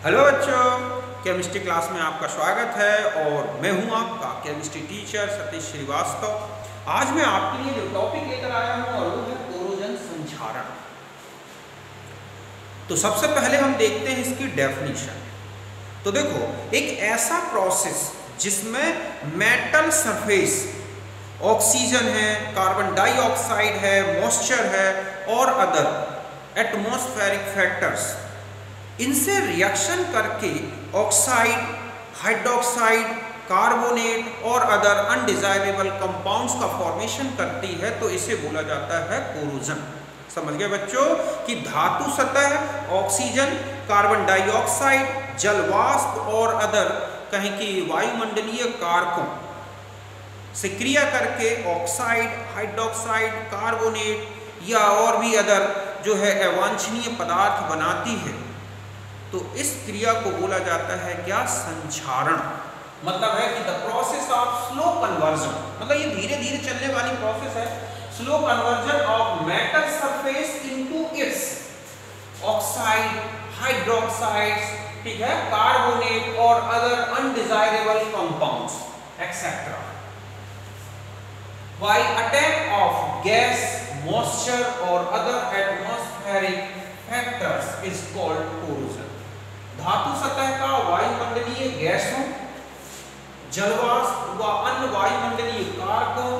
Hello बच्चों, chemistry class में आपका स्वागत है और मैं हूं आपका केमिस्ट्री टीचर सतीश श्रीवास्तव। आज मैं आपके लिए जो टॉपिक लेकर आया हूं और वो है कोरोजन संक्षारण। तो सबसे पहले हम देखते हैं इसकी डेफिनेशन। तो देखो, एक ऐसा प्रोसेस जिसमें मेटल सरफेस, ऑक्सीजन है, कार्बन डाइऑक्साइड है, मॉइस्चर है और अदर एटमॉस्फेरिक फैक्टर्स, इनसे रिएक्शन करके ऑक्साइड, हाइड्रोक्साइड, कार्बोनेट और अदर अनडिजायरेबल कंपाउंड्स का फॉर्मेशन करती है, तो इसे बोला जाता है कोरोजन। समझ गए बच्चों कि धातु सतह, ऑक्सीजन, कार्बन डाइऑक्साइड, जल वाष्प और अदर कहें कि वायुमंडलीय कारकों से क्रिया करके ऑक्साइड, हाइड्रोक्साइड, कार्बोनेट या और भी अदर जो है अवांछनीय पदार्थ बनाती है, तो इस क्रिया को बोला जाता है क्या? संक्षारण। मतलब है कि the process of slow conversion, मतलब ये धीरे धीरे चलने वाली प्रोसेस है। Slow conversion of metal surface into its oxide, hydroxides, ठीक है, कार्बोनेट और other undesirable compounds etcetera by attack of gas, moisture और other atmospheric factors is called corrosion. धातु सतह का वायुमंडलीय गैसों, जलवाष्प व अन्य वायुमंडलीय कारकों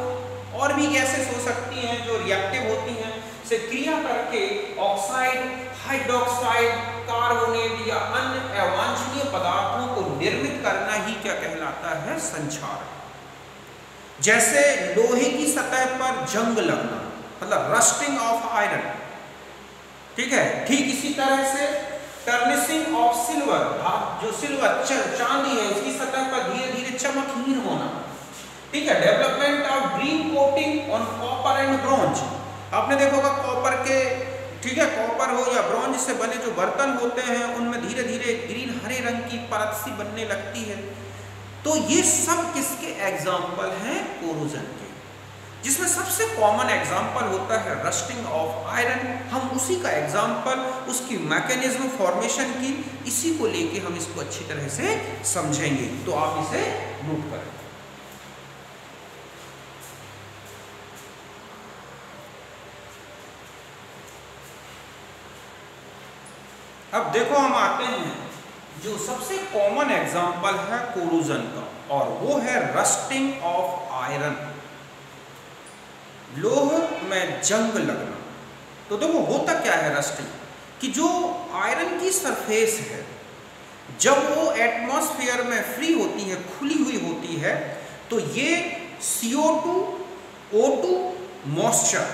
और भी गैसेस हो सकती हैं जो रिएक्टिव होती हैं, से क्रिया करके ऑक्साइड, हाइड्रोक्साइड, कार्बोनेट या अन्य अवांछनीय पदार्थों को निर्मित करना ही क्या कहलाता है? संक्षारण। जैसे लोहे की सतह पर जंग लगना, मतलब रस्टिंग ऑफ आयरन, ठीक है। ठीक इसी तरह से टर्निशिंग ऑफ सिल्वर, जो सिल्वर चांदी है उसकी सतह पर धीरे धीरे चमकहीन होना, ठीक है। Development of green coating on copper and bronze, आपने देखा होगा कॉपर के, ठीक है, कॉपर हो या ब्रॉन्ज से बने जो बर्तन होते हैं उनमें धीरे धीरे ग्रीन हरे रंग की परत सी बनने लगती है। तो ये सब किसके एग्जाम्पल हैं? कोरोजन के, जिसमें सबसे कॉमन एग्जाम्पल होता है रस्टिंग ऑफ आयरन। हम उसी का एग्जाम्पल, उसकी मैकेनिज्म फॉर्मेशन की, इसी को लेके हम इसको अच्छी तरह से समझेंगे। तो आप इसे नोट करें। अब देखो, हम आते हैं जो सबसे कॉमन एग्जाम्पल है कोरोजन का, और वो है रस्टिंग ऑफ आयरन, लोह में जंग लगना। तो देखो होता क्या है रस्टिंग, कि जो आयरन की सरफेस है जब वो एटमॉस्फेयर में फ्री होती है, खुली हुई होती है, तो ये CO2, O2, मॉइस्चर,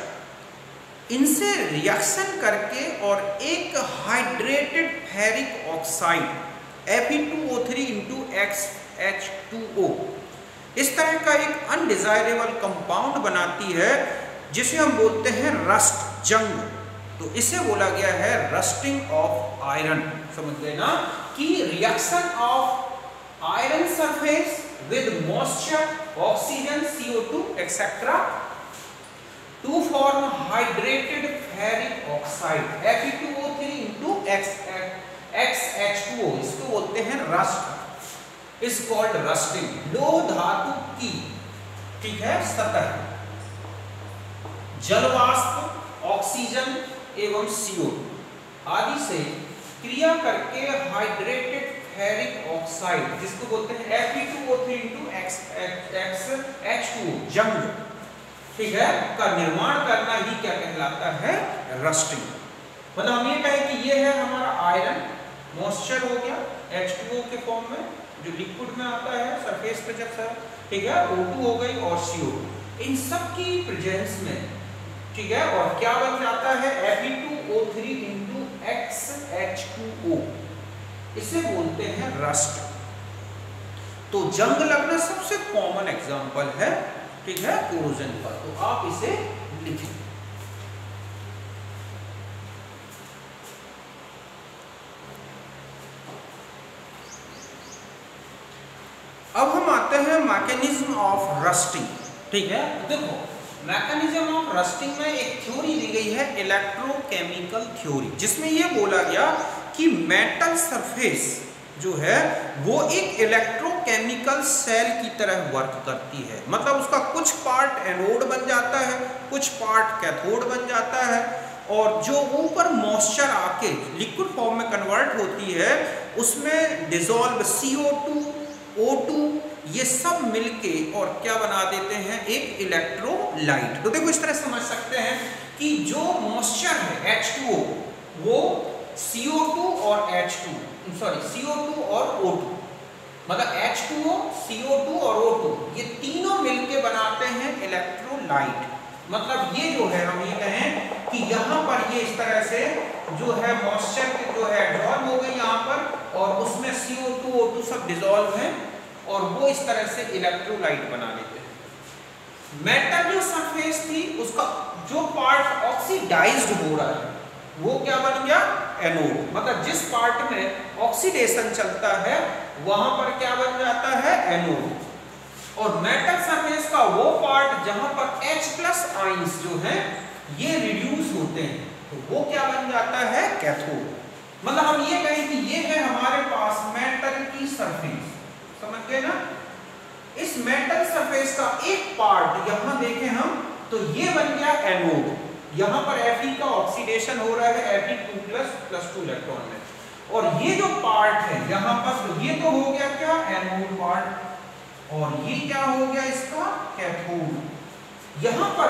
इनसे रिएक्शन करके और एक hydrated ferric oxide Fe2O3 into XH2O, इस तरह का एक अनडिजायरेबल कंपाउंड बनाती है जिसे हम बोलते हैं रस्ट, जंग। तो इसे बोला गया है रस्टिंग ऑफ आयरन। समझ गए ना कि reaction of iron surface with moisture, oxygen, CO2 etcetera to form hydrated ferric oxide Fe2O3 into XH2O, इसको बोलते हैं रस्ट, इज कॉल्ड रस्टिंग। लो धातु की, ठीक है, सतह जलवाष्प, ऑक्सीजन एवं CO2 आदि से क्रिया करके हाइड्रेटेड फेरिक ऑक्साइड, जिसको बोलते हैं Fe2O3 इंटू XH2O, जंग, ठीक है, का निर्माण करना ही क्या कहलाता है? रस्टिंग। मतलब हम ये कहें कि ये है हमारा आयरन, मॉइस्चर हो गया H2O के फॉर्म में जो लिक्विड में आता है सरफेस पे जब सर, ठीक है, O2 हो गई और CO2, इन सब की प्रेजेंस में, ठीक है, और क्या बन जाता है? Fe2O3 इंटू XH2O, इसे बोलते हैं रस्ट। तो जंग लगना सबसे कॉमन एग्जांपल है, ठीक है, कोरोजन का। तो आप इसे लिखें। अब हम आते हैं मैकेनिज्म ऑफ रस्टिंग, ठीक है। देखो, मैकेनिज्म ऑफ रस्टिंग में एक थ्योरी दी गई है, इलेक्ट्रोकेमिकल थ्योरी, जिसमें यह बोला गया कि मेटल सरफेस जो है वो एक इलेक्ट्रोकेमिकल सेल की तरह वर्क करती है। मतलब उसका कुछ पार्ट एनोड बन जाता है, कुछ पार्ट कैथोड बन जाता है, और जो ऊपर मॉइस्चर आके लिक्विड फॉर्म में कन्वर्ट होती है उसमें डिसॉल्व CO2, O2 ये सब मिलके और क्या बना देते हैं, एक इलेक्ट्रोलाइट। तो देखो इस तरह समझ सकते हैं कि जो मॉइस्चर है H2O वो CO2 और CO2 और O2, मतलब H2O, CO2 और O2 ये तीनों मिलके बनाते हैं इलेक्ट्रोलाइट। मतलब ये जो है हम ये कहें कि यहाँ पर ये इस तरह से जो है मॉइस्चर जो है एब्जॉर्ब हो गई यहाँ पर, और उसमें CO2, O2 सब डिसॉल्व है और वो इस तरह से इलेक्ट्रोलाइट बना लेते हैं। मेटल जो सरफेस थी उसका जो पार्ट ऑक्सीडाइज्ड हो रहा है वो क्या बन गया, एनोड। मतलब जिस पार्ट में ऑक्सीडेशन चलता है वहां पर क्या बन जाता है, एनोड। और मेटल सरफेस का वो पार्ट जहां पर H+ आयंस जो है ये रिड्यूस होते हैं तो वो क्या बन जाता है, कैथोड। मतलब हम ये कहें कि ये है हमारे पास मेटल की सरफेस, समझ गए ना। इस मेटल सरफेस का एक पार्ट यहां देखें हम तो ये बन गया एनोड। यहां पर Fe का ऑक्सीडेशन हो रहा है Fe2+ +2 इलेक्ट्रॉन में, और ये जो पार्ट है यहां पर तो ये तो हो गया क्या, एनोड पार्ट, और ये क्या हो गया इसका, कैथोड। यहां पर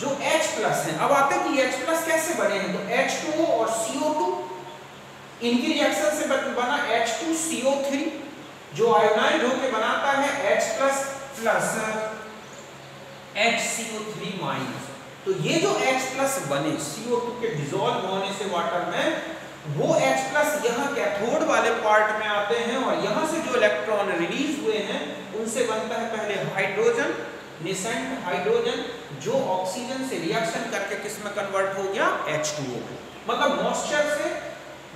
जो H+ है, अब आते हैं कि H+ कैसे बने हैं, तो H2O और CO2 इनकी रिएक्शन से बना H2CO3 जो आयोनाइज होकर बनाता है H+ प्लस HCO3-। तो ये जो H+ बने CO2 के डिसॉल्व होने से वाटर में, वो H+ यहाँ कैथोड वाले पार्ट में आते हैं और यहाँ से जो इलेक्ट्रॉन रिलीज हुए हैं उनसे बनता है पहले हाइड्रोजन, नेसेंट हाइड्रोजन, जो ऑक्सीजन से रिएक्शन करके किस में कन्वर्ट हो गया, H2O। मतलब मॉइस्चर से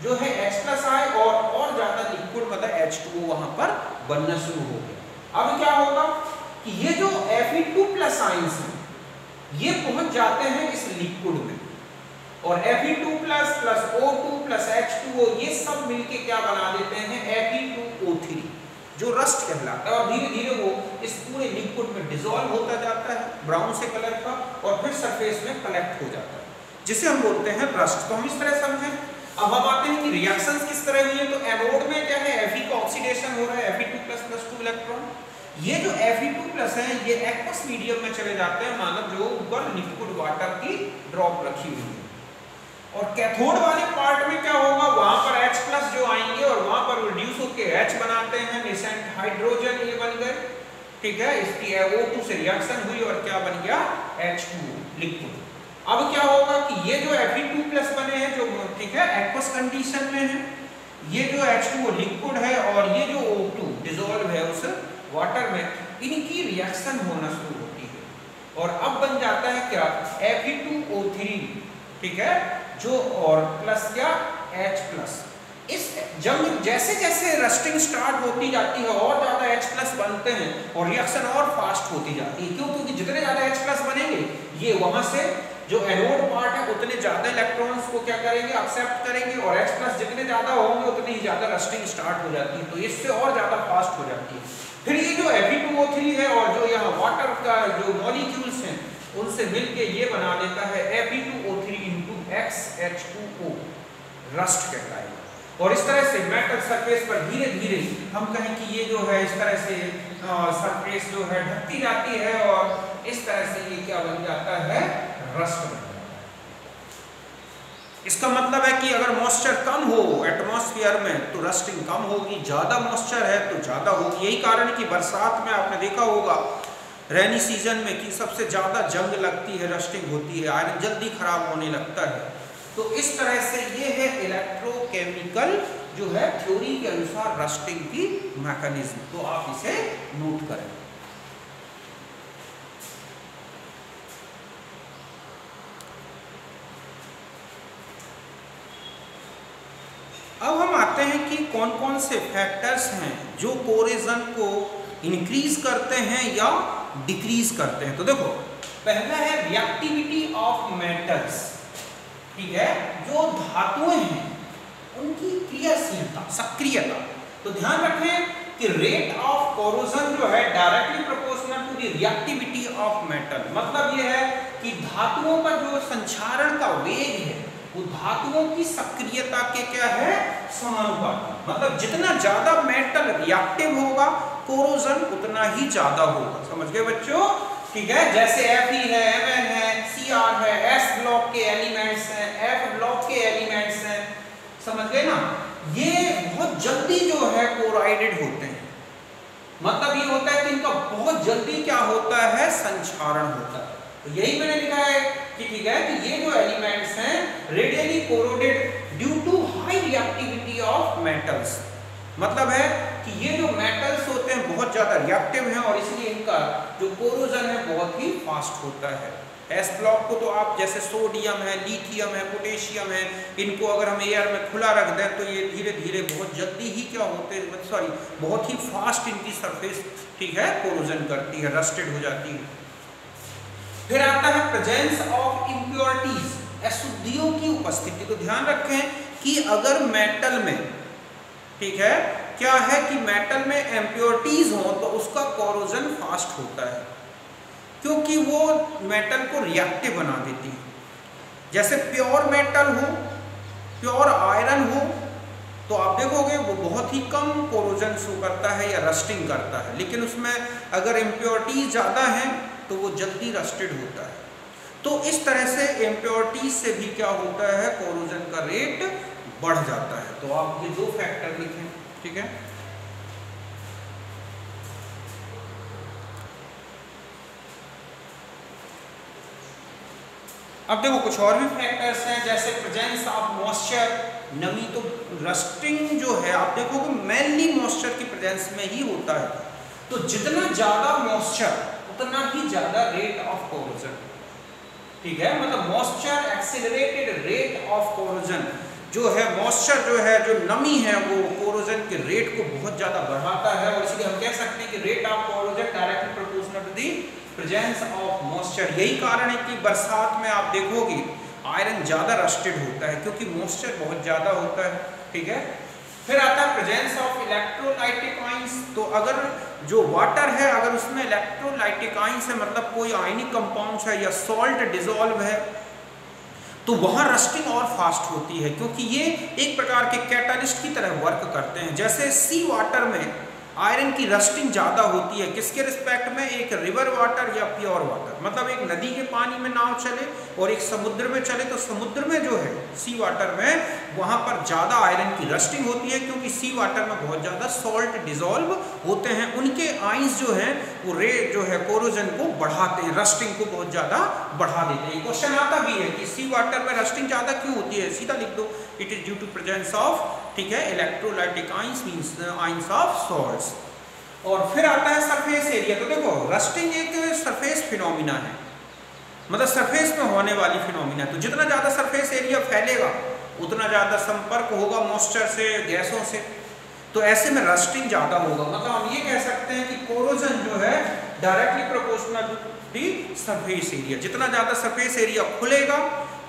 जो है H+ आए और ज्यादा लिक्विड मतलब H2O वहां पर बनना शुरू हो गया। अब क्या होगा कि ये जो Fe2+ आयंस हैं ये पहुंच जाते हैं इस लिक्विड में, और Fe2+ O2+ H2O ये सब मिलके क्या बना देते हैं, Fe2O3 जो रस्ट कहलाता है, और धीरे धीरे वो इस पूरे लिक्विड में डिसॉल्व होता जाता है ब्राउन से कलर का, और फिर सरफेस में कलेक्ट हो जाता है जिसे हम बोलते हैं रस्ट। तो हम इस तरह समझें। अब हम आते हैं कि रिएक्शंस किस तरह हुई है। तो एनोड में क्या है, Fe का ऑक्सीडेशन हो रहा है Fe2+ +2 इलेक्ट्रॉन। ये जो Fe2+ है ये एक्वस मीडियम में चले जाते हैं, मानव जो ऊपर लिक्विड वाटर की ड्रॉप रखी हुई है। और कैथोड वाले पार्ट में क्या होगा, वहां पर H+ जो आएंगे और वहां पर रिड्यूस होकर H बनाते हैं, नेसेंट हाइड्रोजन ये बन गए, ठीक है। इसकी O2 से रिएक्शन हुई और क्या बन गया, H2O लिक्विड। अब क्या होगा कि ये जो Fe2+ बने हैं जो, ठीक है, एक्वस कंडीशन में है, ये जो H2O लिक्विड है और ये जो O2 डिसॉल्व है उस वाटर में, इनकी रिएक्शन होना शुरू होती है और अब बन जाता है क्या, Fe2O3, ठीक है, जो और प्लस क्या, H+। इस जब जैसे जैसे रस्टिंग स्टार्ट होती जाती है और ज्यादा H+ बनते हैं और रिएक्शन और फास्ट होती जाती है। क्यों, क्योंकि जितने ज्यादा H+ बनेंगे ये वहां से जो एनोड पार्ट है उतने ज्यादा इलेक्ट्रॉन्स को क्या करेंगे, एक्सेप्ट करेंगे, और H+ जितने ज्यादा होंगे उतनी ही ज्यादा रस्टिंग स्टार्ट हो जाती है, तो इससे और ज्यादा फास्ट हो जाती है। फिर ये जो Fe2O3 है और जो यहाँ वाटर का जो मॉलिक्यूल्स हैं उनसे मिलके ये बना देता है Fe2O3 × XH2O, रस्ट कहलाएगा। और इस तरह से मेटल सरफेस पर धीरे धीरे हम कहें कि ये जो है इस तरह से सरफेस जो है ढकती जाती है और इस तरह से ये क्या बन जाता है, रस्ट बन जाता है। इसका मतलब है कि अगर मॉइस्चर कम हो एटमॉस्फेयर में तो रस्टिंग कम होगी, ज्यादा मॉइस्चर है तो ज्यादा होगी। यही कारण है कि बरसात में आपने देखा होगा रेनी सीजन में कि सबसे ज्यादा जंग लगती है, रस्टिंग होती है, आयरन जल्दी खराब होने लगता है। तो इस तरह से ये है इलेक्ट्रोकेमिकल जो है थ्योरी के अनुसार रस्टिंग की मैकेनिज्म। तो आप इसे नोट करें। अब हम आते हैं कि कौन कौन से फैक्टर्स हैं जो कोरेजन को इंक्रीज करते हैं या डिक्रीज करते हैं। तो देखो, पहला है रिएक्टिविटी ऑफ मेटल्स, ठीक है। जो धातुएं हैं उनकी क्रियाशीलता, सक्रियता। तो ध्यान रखें कि रेट ऑफ कोरोजन जो है directly proportional to the reactivity of metal. मतलब ये है कि धातुओं का जो संचारण का वेग है वो धातुओं की सक्रियता के क्या है, समानुपाती। मतलब जितना ज्यादा मेटल रिएक्टिव होगा कोरोजन उतना ही ज्यादा होगा। समझ गए बच्चों? ठीक है, जैसे Fe है, Mn है, Cr है, S ब्लॉक के एलिमेंट्स हैं, F ब्लॉक के एलिमेंट्स हैं, समझ गए ना? ये बहुत जल्दी जो है कोराइडेड होते हैं। मतलब ये होता है कि इनका बहुत जल्दी क्या होता है, संचारण होता है। तो यही मैंने लिखा है कि ठीक है कि ये जो एलिमेंट्स हैं radially corroded due to high reactivity of metals. मतलब है कि ये जो मेटल्स होते हैं बहुत ज्यादा रिएक्टिव हैं और इसलिए इनका जो कोरोजन है बहुत ही फास्ट होता है। एस ब्लॉक को तो आप जैसे सोडियम है, लिथियम है, पोटेशियम है, इनको अगर हम एयर में खुला रख दें तो ये धीरे धीरे बहुत जल्दी ही क्या होते हैं, बहुत ही फास्ट इनकी सरफेस ठीक है कोरोजन करती है, रस्टेड हो जाती है। फिर आता है प्रेजेंस ऑफ इम्प्योरिटीज, अशुद्धियों की उपस्थिति। तो ध्यान रखें कि अगर मेटल में ठीक है क्या है कि मेटल में इम्प्योरिटीज हो तो उसका कोरोजन फास्ट होता है क्योंकि वो मेटल को रिएक्टिव बना देती है। जैसे प्योर मेटल हो, प्योर आयरन हो तो आप देखोगे वो बहुत ही कम कोरोजन शो करता है या रस्टिंग करता है, लेकिन उसमें अगर इम्प्योरिटीज ज़्यादा हैं तो वो जल्दी रस्टेड होता है। तो इस तरह से इम्प्योरिटीज से भी क्या होता है, कोरोजन का रेट बढ़ जाता है। तो आप ये दो फैक्टर लिखें, ठीक है। अब देखो कुछ और भी फैक्टर्स हैं जैसे प्रेजेंस ऑफ मॉइस्चर, नमी। तो रस्टिंग जो है आप देखोगे मेनली मॉइस्चर की प्रेजेंस में ही होता है। तो जितना ज्यादा मॉइस्चर उतना ही ज्यादा रेट ऑफ कोरोजन, ठीक है। मतलब moisture accelerated rate of corrosion जो है, मॉइस्चर जो है, जो नमी है वो कोरोजन के रेट को बहुत ज्यादा बढ़ाता है और इसलिए हम कह सकते हैं कि rate of corrosion directly proportional to the presence of moisture. यही कारण है कि बरसात में आप देखोगे आयरन ज्यादा रस्टेड होता है क्योंकि मॉइस्चर बहुत ज्यादा होता है, ठीक है। फिर आता है प्रेजेंस ऑफ इलेक्ट्रोलाइटिक आयंस। तो अगर जो वाटर है अगर उसमें इलेक्ट्रोलाइटिक आयंस है, मतलब कोई आयनिक कंपाउंड है या सॉल्ट डिसॉल्व है, तो वहां रस्टिंग और फास्ट होती है क्योंकि ये एक प्रकार के कैटालिस्ट की तरह वर्क करते हैं। जैसे सी वाटर में आयरन की रस्टिंग ज़्यादा होती है, किसके रिस्पेक्ट में, एक रिवर वाटर या प्योर वाटर। मतलब एक नदी के पानी में नाव चले और एक समुद्र में चले तो समुद्र में जो है सी वाटर में वहाँ पर ज़्यादा आयरन की रस्टिंग होती है क्योंकि सी वाटर में बहुत ज़्यादा सॉल्ट डिसॉल्व होते हैं। उनके आइंस जो हैं वो जो है कोरोजन को बढ़ाते हैं, रस्टिंग को बहुत ज़्यादा बढ़ा देते हैं। क्वेश्चन आता भी है कि सी वाटर में रस्टिंग ज़्यादा क्यों होती है, सीधा लिख दो, it is due to presence of, ठीक है, electrolytic ions means ions of salts. और फिर आता है सरफेस एरिया। तो देखो रस्टिंग एक सरफेस फिनोमिना है, मतलब सरफेस में होने वाली फिनोमिना। तो जितना ज़्यादा सरफेस एरिया फैलेगा उतना ज़्यादा संपर्क होगा मॉइस्चर से, गैसों से, तो ऐसे में रस्टिंग ज़्यादा होगा। मतलब हम ये कह सकते हैं कि कोरोजन जो है directly proportional to the surface area. जितना ज़्यादा सरफेस एरिया खुलेगा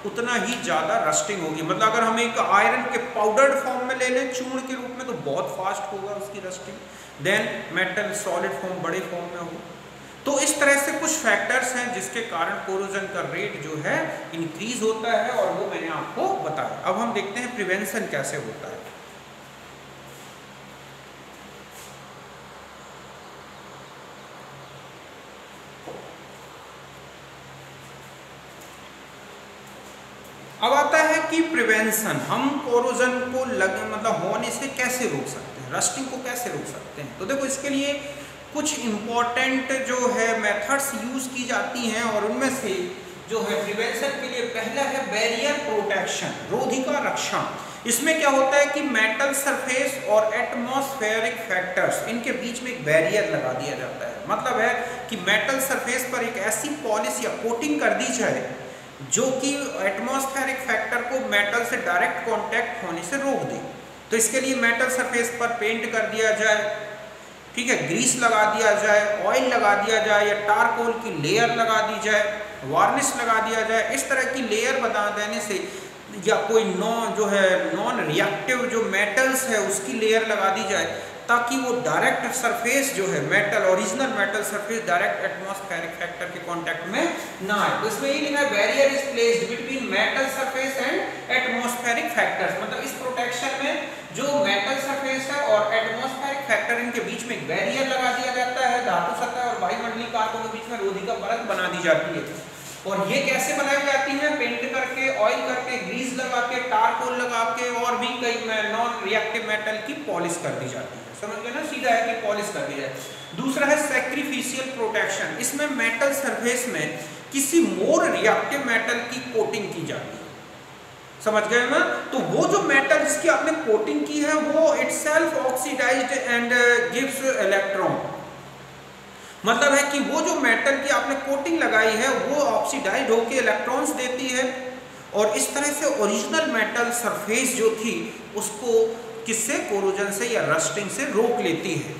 उतना ही ज़्यादा रस्टिंग होगी। मतलब अगर हम एक आयरन के पाउडर्ड फॉर्म में ले लें चूर्ण के रूप में तो बहुत फास्ट होगा उसकी rusting, then metal solid form बड़े फॉर्म में हो। तो इस तरह से कुछ फैक्टर्स हैं जिसके कारण कोरोजन का रेट जो है इंक्रीज होता है और वो मैंने आपको बताया। अब हम देखते हैं प्रिवेंशन कैसे होता है। अब आता है कि प्रिवेंशन, हम कोरोजन को मतलब होने से कैसे रोक सकते हैं, रस्टिंग को कैसे रोक सकते हैं। तो देखो इसके लिए कुछ इम्पोर्टेंट जो है मेथड्स यूज की जाती हैं और उनमें से जो है प्रिवेंशन के लिए पहला है बैरियर प्रोटेक्शन, रोधिका रक्षण। इसमें क्या होता है कि मेटल सरफेस और एटमॉस्फेरिक फैक्टर्स इनके बीच में एक बैरियर लगा दिया जाता है। मतलब है कि मेटल सरफेस पर एक ऐसी पॉलिश या कोटिंग कर दी जाए जो कि एटमॉस्फेरिक फैक्टर को मेटल से डायरेक्ट कांटेक्ट होने से रोक दे। तो इसके लिए मेटल सरफेस पर पेंट कर दिया जाए, ठीक है, ग्रीस लगा दिया जाए, ऑयल लगा दिया जाए या टारकोल की लेयर लगा दी जाए, वार्निश लगा दिया जाए। इस तरह की लेयर बना देने से या कोई नॉन रिएक्टिव जो मेटल्स है उसकी लेयर लगा दी जाए, ताकि वो डायरेक्ट सरफेस जो है metal, original metal surface direct atmospheric factor के कांटेक्ट में ना आए। तो इसमें ये लिखा है barrier is placed between metal surface and atmospheric factors. मतलब इस प्रोटेक्शन में जो मेटल सरफेस है और एटमॉस्फेरिक फैक्टर इनके बीच में एक बैरियर लगा दिया जाता है, धातु सतह और वायुमंडलीय कारकों के बीच में रोधी का परत बना दी जाती है। और ये कैसे बनाई जाती है? पेंट करके, ऑयल करके, ग्रीस लगा के, टारकोल लगा के और भी कई नॉन रिएक्टिव मेटल की पॉलिश कर दी जाती है। समझ गए ना, सीधा है कि पॉलिश कर दी जाए। दूसरा है सैक्रिफिशियल प्रोटेक्शन। इसमें मेटल सरफेस में किसी मोर रिएक्टिव मेटल की कोटिंग की जाती है। समझ गए ना? तो वो जो मेटल जिसकी आपने कोटिंग की है वो itself oxidized and gives electron. मतलब है कि वो जो मेटल की आपने कोटिंग लगाई है वो ऑक्सीडाइज्ड होकर इलेक्ट्रॉन्स देती है, और इस तरह से ओरिजिनल मेटल सरफेस जो थी उसको किससे, कोरोजन से या रस्टिंग से रोक लेती है।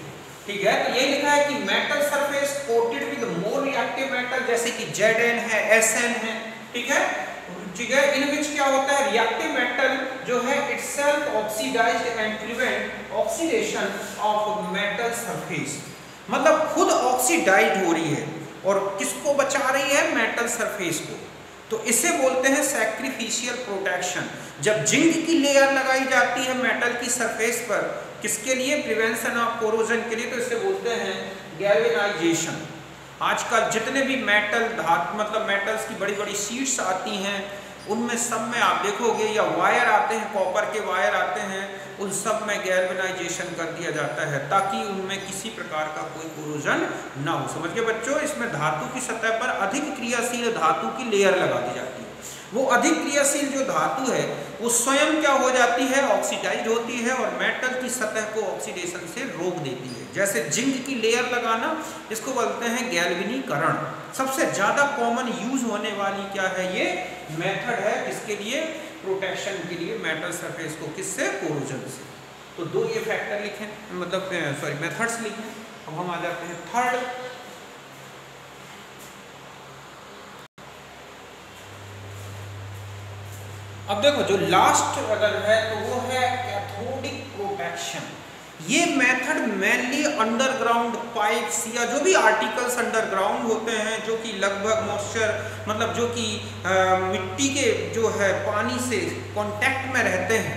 ठीक है, तो ये लिखा है कि metal surface coated with more reactive metal, जैसे कि Zn है, Sn है। ठीक है, इन विच क्या होता है, रिएक्टिव मेटल जो है itself oxidized and prevent oxidation of metal surface. मतलब खुद ऑक्सीडाइज हो रही है और किसको बचा रही है, मेटल सरफेस को। तो इसे बोलते हैं सैक्रिफिशियल प्रोटेक्शन। जब जिंक की लेयर लगाई जाती है मेटल की सरफेस पर, किसके लिए, प्रिवेंशन ऑफ कोरोजन के लिए, तो इसे बोलते हैं गैल्वेनाइजेशन। आजकल जितने भी मेटल मतलब मेटल्स की बड़ी बड़ी शीट्स आती हैं उनमें सब में आप देखोगे, या वायर आते हैं, कॉपर के वायर आते हैं, उन सब में गैल्वेनाइजेशन कर दिया जाता है ताकि उनमें किसी प्रकार का कोई कोरोजन ना हो। समझ गए बच्चों? इसमें धातु की सतह पर अधिक क्रियाशील धातु की लेयर लगा दी जाती है। वो अधिक क्रियाशील जो धातु है वो स्वयं क्या हो जाती है, ऑक्सीडाइज होती है और मेटल की सतह को ऑक्सीडेशन से रोक देती है। जैसे जिंक की लेयर लगाना, इसको बोलते हैं गैल्वेनीकरण। सबसे ज्यादा कॉमन यूज होने वाली क्या है, ये मेथड है, किसके लिए, प्रोटेक्शन के लिए मेटल सरफेस को, किससे, कोरोजन से। तो दो ये फैक्टर लिखें, मतलब सॉरी मेथड्स लिखें। अब हम आ जाते हैं थर्ड। अब देखो जो लास्ट अगर है तो वो है कैथोडिक प्रोटेक्शन। ये मेथड मेनली अंडरग्राउंड पाइप्स या जो भी आर्टिकल्स अंडरग्राउंड होते हैं, जो कि लगभग मॉइस्चर मतलब जो कि मिट्टी के जो है पानी से कांटेक्ट में रहते हैं,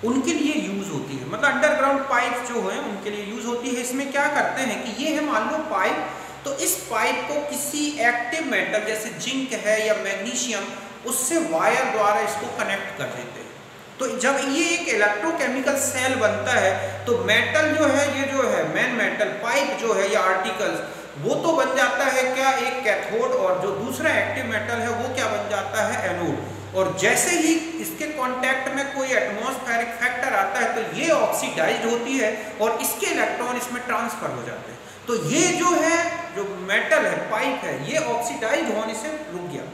उनके लिए यूज होती है। मतलब अंडरग्राउंड पाइप जो है उनके लिए यूज होती है। इसमें क्या करते हैं कि ये है मान लो पाइप, तो इस पाइप को किसी एक्टिव मेटल जैसे जिंक है या मैग्नीशियम, उससे वायर द्वारा इसको कनेक्ट कर देते हैं। तो जब ये एक इलेक्ट्रोकेमिकल सेल बनता है तो मेटल जो है, ये जो है मेन मेटल पाइप जो है या आर्टिकल्स, वो तो बन जाता है क्या, एक कैथोड, और जो दूसरा एक्टिव मेटल है वो क्या बन जाता है, एनोड। और जैसे ही इसके कांटेक्ट में कोई एटमॉस्फेरिक फैक्टर आता है तो ये ऑक्सीडाइज्ड होती है और इसके इलेक्ट्रॉन इसमें ट्रांसफर हो जाते हैं। तो ये जो है, जो मेटल है, पाइप है, ये ऑक्सीडाइज होने से रुक गया।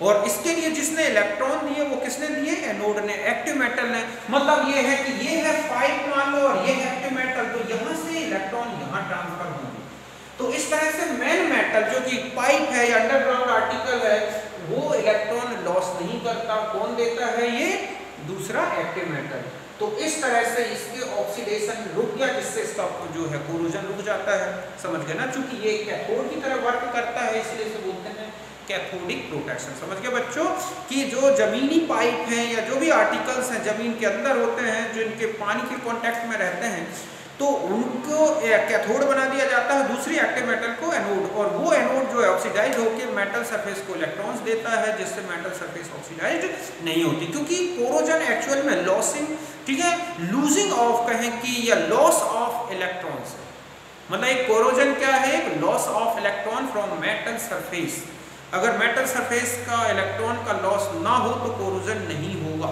और इसके लिए जिसने इलेक्ट्रॉन दिए वो किसने दिए, एनोड ने, एक्टिव मेटल ने। मतलब ये है कि ये है पाइप मान लो और ये है एक्टिव मेटल, तो यहाँ से इलेक्ट्रॉन यहाँ ट्रांसफर होंगे। तो इस तरह से मेन मेटल जो कि पाइप है या अंडरग्राउंड आर्टिकल है वो इलेक्ट्रॉन लॉस नहीं करता। कौन देता है, ये दूसरा एक्टिव मेटल। तो इस तरह से इसके ऑक्सीडेशन रुक गया, जिससे इसका जो है कोरोजन रुक जाता है। समझ गए ना? चूंकि ये कैथोड की तरह वर्क करता है इसलिए इसे बोलते हैं कैथोडिक प्रोटेक्शन। समझ गए बच्चों कि जो जमीनी पाइप हैं या जो भी आर्टिकल्स हैं जमीन के अंदर होते हैं, जो इनके पानी के कांटेक्ट में रहते हैं, तो उनको कैथोड बना दिया जाता है, दूसरी एक्टिव मेटल को एनोड, और वो एनोड जो है ऑक्सीडाइज होकर मेटल सरफेस को इलेक्ट्रॉन्स देता है, जिससे मेटल सरफेस ऑक्सीडाइज नहीं होती। क्योंकि कोरोजन एक्चुअल में लॉसिंग, ठीक है, लूजिंग ऑफ कहें कि या लॉस ऑफ इलेक्ट्रॉन्स है। मतलब एक कोरोजन क्या है, एक loss of electron from metal surface. अगर मेटल सरफेस का इलेक्ट्रॉन का लॉस ना हो तो कोरोजन नहीं होगा।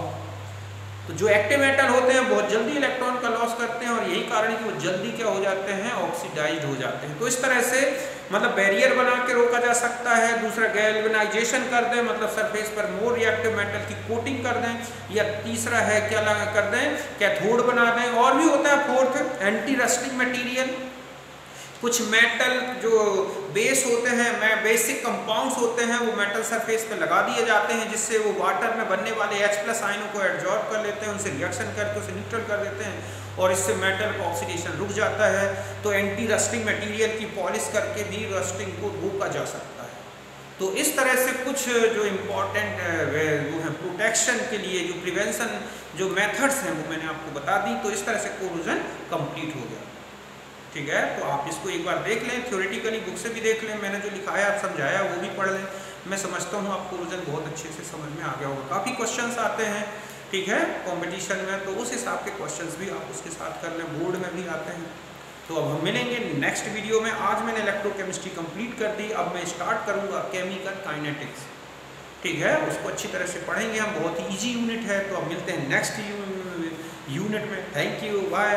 तो जो एक्टिव मेटल होते हैं बहुत जल्दी इलेक्ट्रॉन का लॉस करते हैं, और यही कारण है कि वो जल्दी क्या हो जाते हैं, ऑक्सीडाइज्ड हो जाते हैं। तो इस तरह से मतलब बैरियर बना के रोका जा सकता है। दूसरा गैल्वेनाइजेशन कर दें, मतलब सरफेस पर मोर रिएक्टिव मेटल की कोटिंग कर दें, या तीसरा है क्या लगा कर दें, कैथोड बना दें। और भी होता है फोर्थ, एंटी रस्टिंग मटेरियल। कुछ मेटल जो बेस होते हैं, बेसिक कंपाउंड्स होते हैं, वो मेटल सरफेस पे लगा दिए जाते हैं, जिससे वो वाटर में बनने वाले H+ आयनों को एब्जॉर्ब कर लेते हैं, उनसे रिएक्शन करके उसे न्यूट्रल कर देते हैं और इससे मेटल का ऑक्सीडेशन रुक जाता है। तो एंटी रस्टिंग मटेरियल की पॉलिश करके भी रस्टिंग को रोका जा सकता है। तो इस तरह से कुछ जो इम्पोर्टेंट वो है प्रोटेक्शन के लिए जो प्रिवेंशन जो मेथड्स हैं वो मैंने आपको बता दी। तो इस तरह से कोरोजन कंप्लीट हो गया। ठीक है, तो आप इसको एक बार देख लें, थ्योरेटिकली बुक से भी देख लें, मैंने जो लिखाया समझाया वो भी पढ़ लें। मैं समझता हूँ आपको कोरोजन बहुत अच्छे से समझ में आ गया होगा। काफ़ी क्वेश्चंस आते हैं, ठीक है, कंपटीशन में, तो उस हिसाब के क्वेश्चंस भी आप उसके साथ कर लें, बोर्ड में भी आते हैं। तो अब हम मिलेंगे नेक्स्ट वीडियो में। आज मैंने इलेक्ट्रोकेमिस्ट्री कंप्लीट कर दी, अब मैं स्टार्ट करूँगा केमिकल काइनेटिक्स। ठीक है, उसको अच्छी तरह से पढ़ेंगे हम, बहुत ही ईजी यूनिट है। तो अब मिलते हैं नेक्स्ट यूनिट में। Thank you, bye.